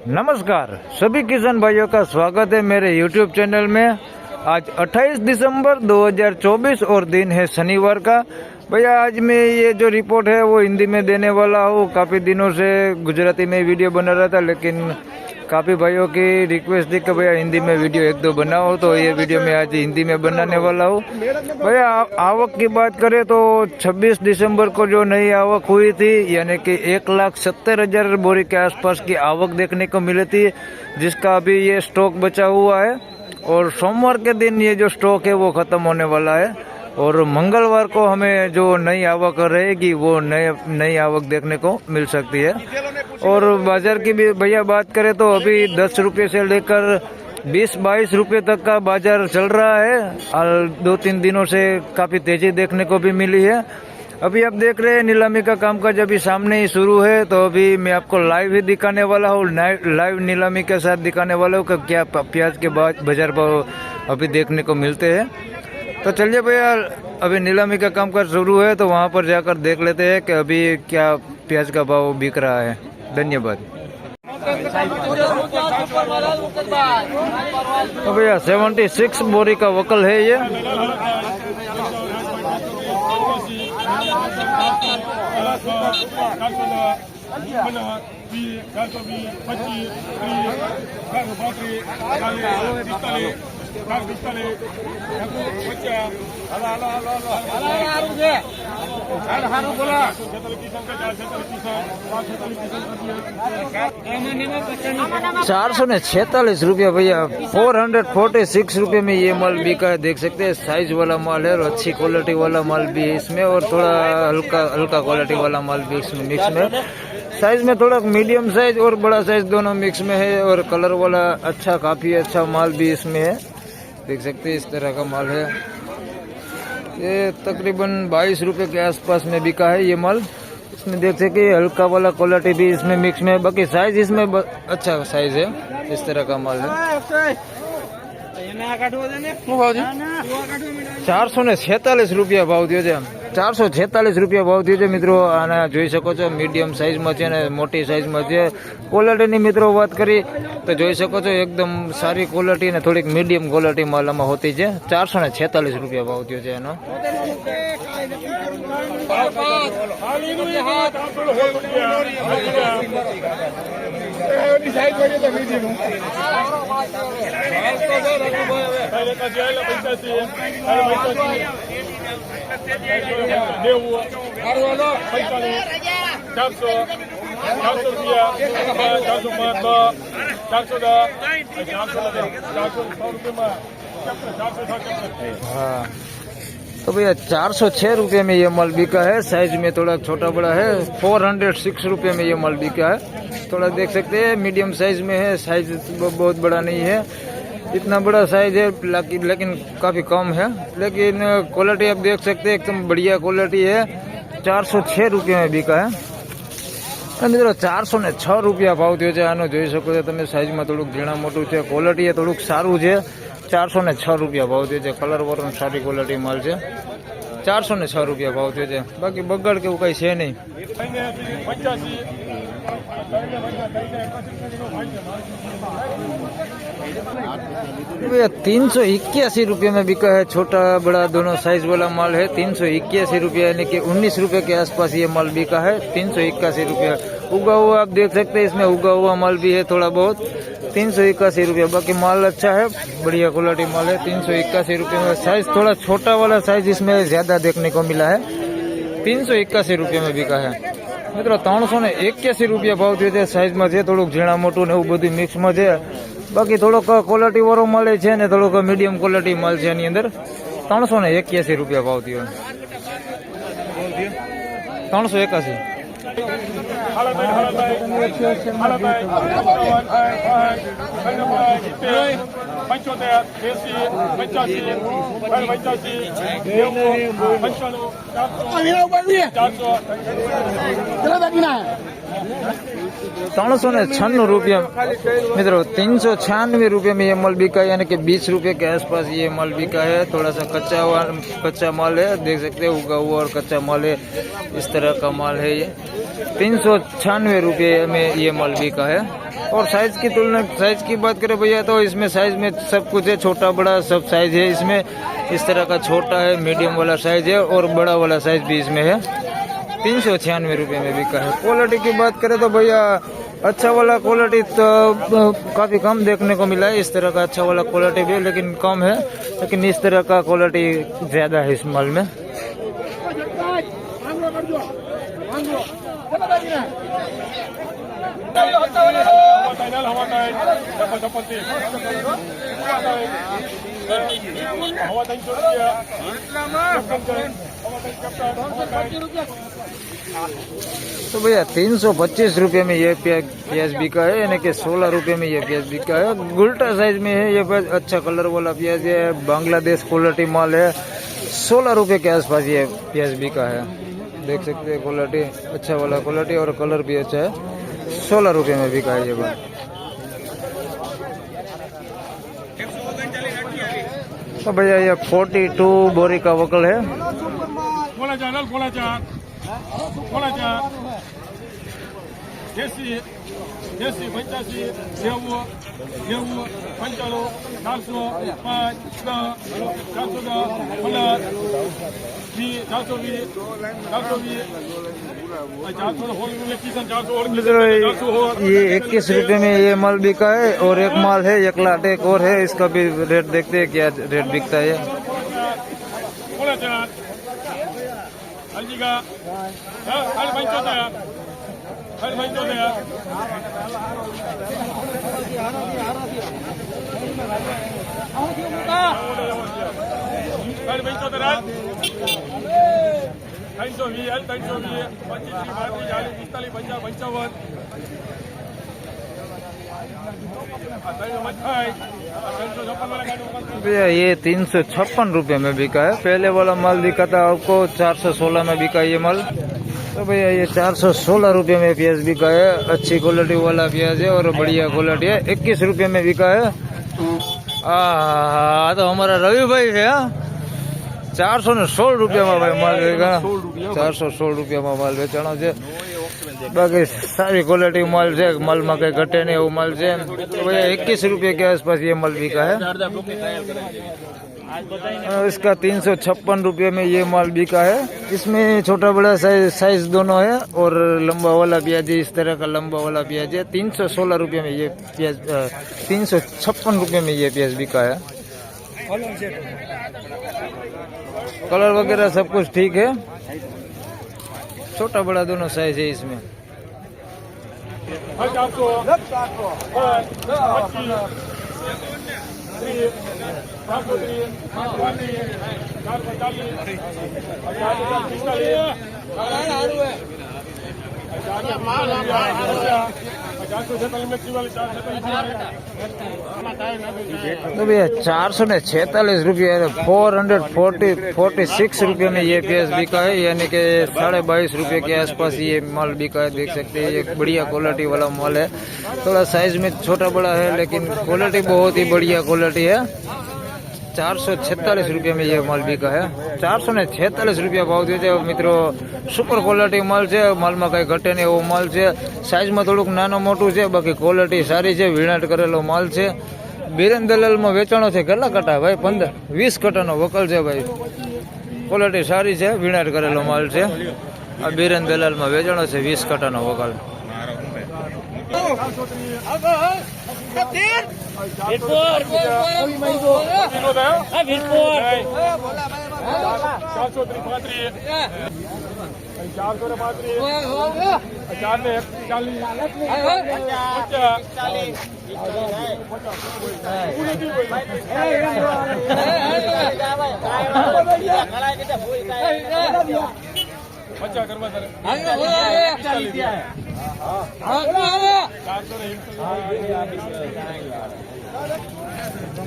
नमस्कार सभी किसान भाइयों का स्वागत है मेरे YouTube चैनल में। आज 28 दिसंबर 2024 और दिन है शनिवार का। भैया आज मैं ये जो रिपोर्ट है वो हिंदी में देने वाला हूँ। काफ़ी दिनों से गुजराती में वीडियो बना रहा था, लेकिन काफ़ी भाइयों की रिक्वेस्ट थी कि भैया हिंदी में वीडियो एक दो बनाओ, तो ये वीडियो मैं आज हिंदी में बनाने वाला हूँ। भैया आवक की बात करें तो 26 दिसंबर को जो नई आवक हुई थी, यानी कि 1,70,000 बोरी के आसपास की आवक देखने को मिली थी, जिसका अभी ये स्टॉक बचा हुआ है। और सोमवार के दिन ये जो स्टॉक है वो ख़त्म होने वाला है, और मंगलवार को हमें जो नई आवक रहेगी वो नई आवक देखने को मिल सकती है। और बाजार की भी भैया बात करें तो अभी 10 रुपये से लेकर 20-22 रुपये तक का बाजार चल रहा है। 2-3 दिनों से काफ़ी तेज़ी देखने को भी मिली है। अभी आप देख रहे हैं नीलामी का कामकाज अभी सामने ही शुरू है, तो अभी मैं आपको लाइव ही दिखाने वाला हूँ, लाइव नीलामी के साथ दिखाने वाला हूँ कि क्या प्याज के बाजार भाव अभी देखने को मिलते हैं। तो चलिए भैया अभी नीलामी का कामकाज शुरू है, तो वहाँ पर जाकर देख लेते हैं कि अभी क्या प्याज का भाव बिक रहा है। धन्यवाद। तो भैया 76 बोरी का वकल है ये। ₹446 भैया, 446 रुपये में ये माल बिका है। देख सकते हैं साइज वाला माल है और अच्छी क्वालिटी वाला माल भी है इसमें, और थोड़ा हल्का क्वालिटी वाला माल भी इसमें मिक्स में। साइज में थोड़ा मीडियम साइज और बड़ा साइज दोनों मिक्स में है, और कलर वाला अच्छा काफ़ी अच्छा माल भी इसमें है। देख सकते हैं इस तरह का माल है। ये तकरीबन 22 रुपये के आसपास में बिका है ये माल। इसमें देख सकते हैं हल्का वाला क्वालिटी भी इसमें मिक्स में, बाकी साइज इसमें अच्छा साइज है। इस तरह का माल है। 446 रुपया भाव दियो છે। 446 रुपया भाव दियो છે મિત્રો। આના જોઈ શકો છો મીડિયમ સાઇઝમાં છે ને મોટી સાઇઝમાં છે। ક્વોલિટીની મિત્રો વાત કરી તો જોઈ શકો છો એકદમ સારી ક્વોલિટી અને થોડીક મીડિયમ ક્વોલિટી માલમાં હોતી છે। 446 रुपया भाव दियो છે એનો। हाँ तो भैया 406 रुपये में ये माल बिका है। साइज में थोड़ा छोटा बड़ा है। 406 रुपये में ये माल बिका है। थोड़ा देख सकते हैं मीडियम साइज में है, साइज बहुत बड़ा नहीं है, इतना बड़ा साइज है लेकिन काफ़ी कम है, लेकिन क्वालिटी आप देख सकते हैं एकदम बढ़िया क्वालिटी है। 406 रुपये में बिका है। મિત્રો 406 रुपया भाव થયો છે આનો। જોઈ શકો છો તમે સાઇઝમાં થોડુંક ઝીણા મોટું છે, ક્વોલિટી એ થોડુંક સારું છે। 406 रुपया भाव થયો છે। કલર વરણ સારી ક્વોલિટી માલ છે। 406 रुपया भाव થયો છે। બાકી બગાડ કેવું કઈ છે નહીં। भैया 381 रुपये में बिका है। छोटा बड़ा दोनों साइज वाला माल है। 381 रुपया यानी कि 19 रुपये के आसपास ये माल बिका है। 381 रुपया उगा हुआ आप देख सकते हैं, इसमें उगा हुआ माल भी है थोड़ा बहुत। 381 रुपया, बाकी माल अच्छा है, बढ़िया क्वालिटी माल है। 381 रुपये में साइज थोड़ा छोटा वाला साइज इसमें ज़्यादा देखने को मिला है। 381 रुपये में बिका है। મિત્રો 381 रुपया भाव થયો છે। સાઇઝમાં છે થોડુંક ઝીણા મોટું ને એવું બધું મિક્સમાં છે। બાકી થોડોક ક્વોલિટી વાળો માલ છે ને થોડોક મીડિયમ ક્વોલિટી માલ છે એની અંદર। 381 रुपया भाव થયો। 381। ₹396 मित्रों। 396 रुपये में ये माल बिका है, यानी कि 20 रुपये के आसपास ये माल बिका है। थोड़ा सा कच्चा माल है, देख सकते हैं उगा हुआ और कच्चा माल है, इस तरह का माल है ये। 396 रुपये में ये माल बिका है। और साइज की तुलना साइज की बात करें भैया तो इसमें साइज में सब कुछ है, छोटा बड़ा सब साइज है इसमें। इस तरह का छोटा है, मीडियम वाला साइज है और बड़ा वाला साइज भी इसमें है। 396 रुपये में बिका है। क्वालिटी की बात करें तो भैया अच्छा वाला क्वालिटी तो काफ़ी कम देखने को मिला है। इस तरह का अच्छा वाला क्वालिटी भी लेकिन कम है, लेकिन इस तरह का क्वालिटी ज़्यादा है इस माल में। तो भैया 325 रुपये में ये प्याज बिका है, यानी कि 16 रुपये में ये प्याज बिका है। गुल्टा साइज में है ये प्याज, अच्छा कलर वाला प्याज है, बांग्लादेश क्वालिटी माल है। 16 रुपये के आसपास ये प्याज बिका है। देख सकते हैं क्वालिटी, अच्छा वाला क्वालिटी और कलर भी अच्छा है। 16 रुपये में बिका है ये बात। तो भैया ये 42 बोरी का वकल है। देसी 85 90 90 95 400 5 ये 21 रुपये में ये माल बिका है और एक माल है 1 लाख एक और है, इसका भी रेट देखते हैं क्या रेट बिकता है। भैया ये 356 रुपये में बिका है। पहले वाला माल बिका था आपको 416 में बिका ये माल। तो भैया ये 416 रुपये में प्याज बिका है। अच्छी क्वालिटी वाला प्याज है और बढ़िया क्वालिटी है। 21 रुपये में बिका है। तो हमारा रवि भाई है 416 रुपया में भाई माल बेचा। 416 रुपया में माल बेचाणो છે। बाकी सारी क्वालिटी माल है, माल में कहीं घटे नहीं वो माल है। तो भैया 21 रुपये के आसपास ये माल बिका है। इसका 356 रुपये में ये माल बिका है। इसमें छोटा बड़ा साइज दोनों है और लंबा वाला प्याज है, इस तरह का लंबा वाला प्याज है। 316 रुपये में ये प्याज 356 रुपये में ये प्याज बिका है। कलर वगैरह सब कुछ ठीक है, छोटा बड़ा दोनों साइज है इसमें। तो भैया 446 रुपये 446 रुपये में ये प्याज बिका है, यानी कि 22.5 रुपये के आसपास ये माल बिका है। देख सकते हैं ये बढ़िया क्वालिटी वाला माल है। थोड़ा साइज में छोटा बड़ा है लेकिन क्वालिटी बहुत ही बढ़िया क्वालिटी है। 446 रुपये में ये माल बिका है। 446 रुपया भाव दे છે મિત્રો। સુપર ક્વોલિટી માલ છે, માલમાં કંઈ ઘટે નહીં એવો માલ છે। સાઇઝમાં થોડુંક નાનો મોટું છે, બાકી ક્વોલિટી સારી છે। વીણાટ કરેલો માલ છે। બિરેન દલાલમાં વેચાણો છે કેટલા કટા ભાઈ? 15-20 કટાનો વકલ છે ભાઈ। ક્વોલિટી સારી છે, વીણાટ કરેલો માલ છે। આ બિરેન દલાલમાં વેચાણો છે 20 કટાનો વકલ।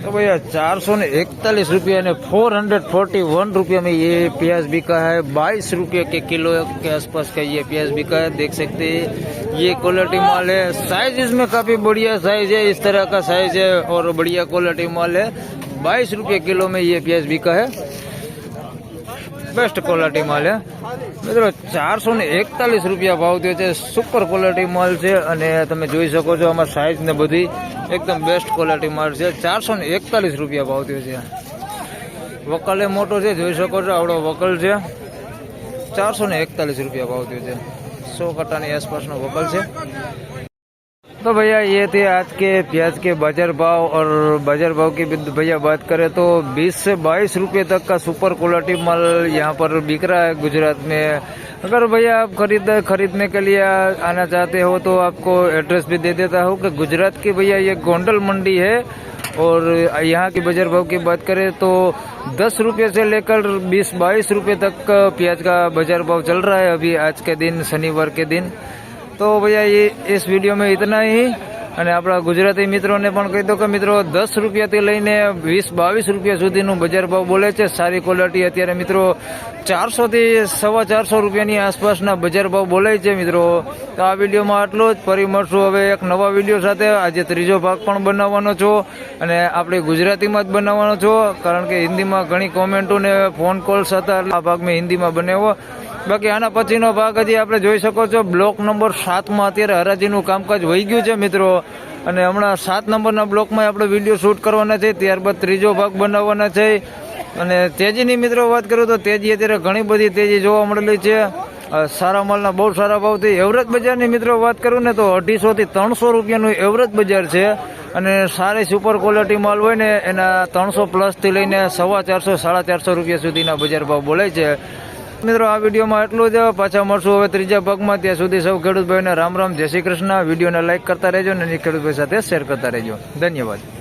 तो भैया 441 रुपया ने 441 रुपये में ये प्याज बिका है। 22 रुपये के किलो के आसपास का ये प्याज बिका है। देख सकते हैं ये क्वालिटी माल है। साइज इसमें काफी बढ़िया साइज है, इस तरह का साइज है और बढ़िया क्वालिटी माल है। 22 रुपये किलो में ये प्याज बिका है। बेस्ट क्वालिटी माल है। મિત્રો 441 રૂપિયા ભાવ થયો છે. સુપર ક્વોલિટી માલ છે અને તમે જોઈ શકો છો આમાં સાઇઝ ને બધી એકદમ બેસ્ટ ક્વોલિટી માલ છે. 441 રૂપિયા ભાવ થયો છે. વકલે મોટો છે, જોઈ શકો છો આવડો વકલ છે. 441 રૂપિયા भाव दिए थे. 100 कट्टा के आसपास नो वकल है. तो भैया ये थे आज के प्याज के बाजार भाव. और बाजार भाव की भैया बात करें तो 20 से 22 रुपये तक का सुपर क्वालिटी माल यहाँ पर बिक रहा है गुजरात में. अगर भैया आप खरीदने के लिए आना चाहते हो तो आपको एड्रेस भी दे देता हूँ कि गुजरात की भैया ये गोंडल मंडी है. और यहाँ की बाजार भाव की बात करें तो 10 रुपये से लेकर 20-22 रुपये तक का प्याज का बाजार भाव चल रहा है अभी आज के दिन, शनिवार के दिन. तो भैया ये इस वीडियो में इतना ही. અને આપણા ગુજરાતી મિત્રોને પણ કહી દો કે મિત્રો 10 રૂપિયાથી લઈને 20-22 રૂપિયા સુધીનું બજાર ભાવ બોલે છે. સારી ક્વોલિટી અત્યારે મિત્રો 400 થી 450 રૂપિયાની આસપાસના બજાર ભાવ બોલાય છે મિત્રો. તો આ વિડીયોમાં આટલું જ. ફરી મળશું હવે એક નવા વિડીયો સાથે. આજે ત્રીજો ભાગ પણ બનાવવાનો છો અને આપણે ગુજરાતીમાં જ બનાવવાનો છો, કારણ કે હિન્દીમાં ઘણી કોમેન્ટો ને ફોન કોલ્સ હતા. આ ભાગ મેં હિન્દીમાં બનાવ્યો. બાકી આના પછીનો ભાગ હજી આપણે જોઈ શકો છો. બ્લોક નંબર 7માં અત્યારે હરાજીનું કામકાજ વહી ગયું છે મિત્રો. અને હમણાં 7 નંબરના બ્લોકમાં આપણે વિડીયો શૂટ કરવાના છે. ત્યારબાદ ત્રીજો ભાગ બનાવવાના છે. અને તેજીની મિત્રો વાત કરું તો તેજી અત્યારે ઘણી બધી તેજી જોવા મળેલી છે. સારા માલના બહુ સારા ભાવથી. એવરેજ બજારની મિત્રો વાત કરું ને તો 250 થી 300 રૂપિયાનું એવરેજ બજાર છે. અને સારી સુપર ક્વોલિટી માલ હોય ને એના 300 પ્લસથી લઈને 450-450 રૂપિયા સુધીના બજાર ભાવ બોલાય છે. મિત્રો આ વિડીયોમાં એટલું જ. પાછા મળશું હવે ત્રીજા ભાગમાં. ત્યાં સુધી સૌ ખેડૂત ભાઈને રામ રામ, જય શ્રી કૃષ્ણ. વિડીયોને લાઈક કરતા રહેજો અને ખેડૂત ભાઈ સાથે શેર કરતા રહેજો. ધન્યવાદ.